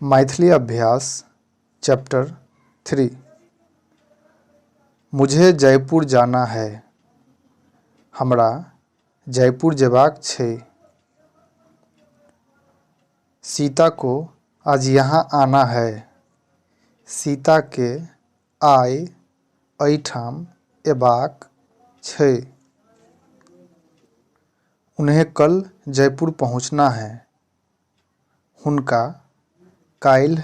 मैथिली अभ्यास चैप्टर 3। मुझे जयपुर जाना है। हमरा जयपुर जेबाक छै। सीता को आज यहाँ आना है। सीता के आइ एहिठाम एबाक छै। उन्हें कल जयपुर पहुँचना है। हुनका काल्हि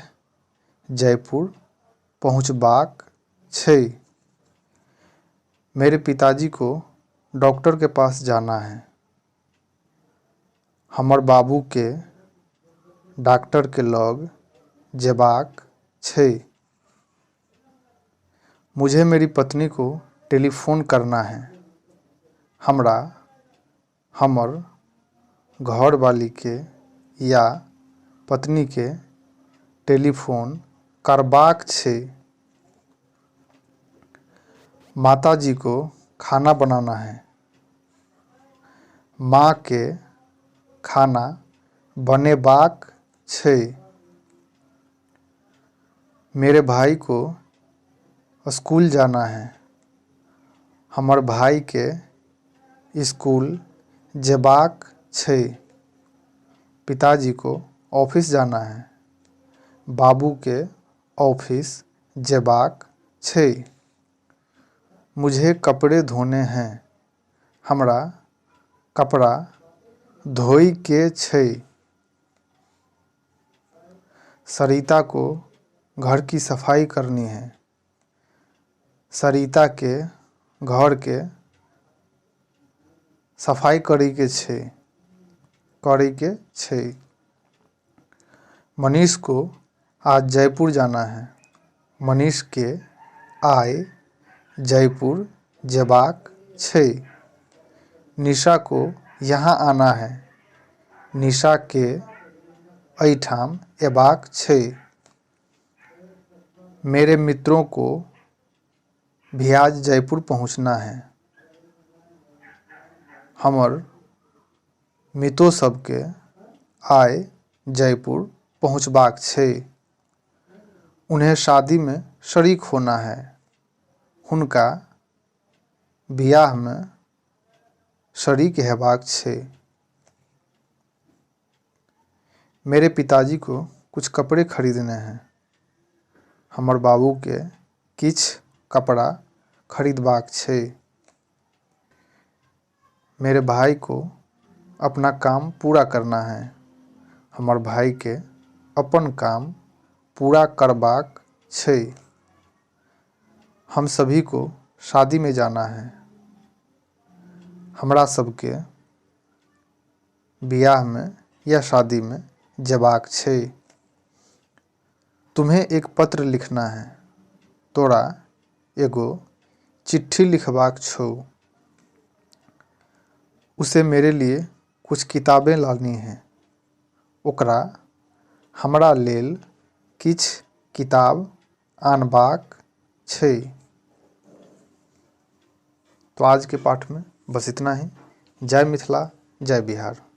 जयपुर पहुँचबाक छै। मेरे पिताजी को डॉक्टर के पास जाना है। हमर बाबू के डॉक्टर के लग जेबाक छै। मुझे मेरी पत्नी को टेलीफोन करना है। हमरा हमर घरवाली के या पत्नी के टेलीफोन करबाक छै। माताजी को खाना बनाना है। माँ के खाना बनेबाक छै। मेरे भाई को स्कूल जाना है। हमर भाई के स्कूल जेबाक छै। पिताजी को ऑफिस जाना है। बाबू के ऑफिस जेबाक छै। मुझे कपड़े धोने हैं। हमरा कपड़ा धोई के छै। सरिता को घर की सफाई करनी है। सरिता के घर के सफाई करी के छै। मनीष को आज जयपुर जाना है। मनीष के आइ जयपुर जेबाक छै। निशा को यहाँ आना है। निशा के एहिठाम एबाक छै। मेरे मित्रों को भी आज जयपुर पहुँचना है। हमर मित्रों सबके आइ जयपुर पहुँचबाक छै। उन्हें शादी में शरीक होना है। हुनका बियाह में शरीक हेबाक छै। मेरे पिताजी को कुछ कपड़े खरीदने हैं। हमर बाबू के किछ कपड़ा खरीदबाक छै। मेरे भाई को अपना काम पूरा करना है। हमर भाई के अपन काम पूरा करबाक छै। हम सभी को शादी में जाना है। हमरा सबके बियाह में या शादी में जेबाक छै। तुम्हें एक पत्र लिखना है। तोरा एगो चिट्ठी लिखबाक छौ। उसे मेरे लिए कुछ किताबें लानी हैं। ओकरा हमरा लेल किछ किताब आनबाक छै। तो आज के पाठ में बस इतना ही। जय मिथिला, जय बिहार।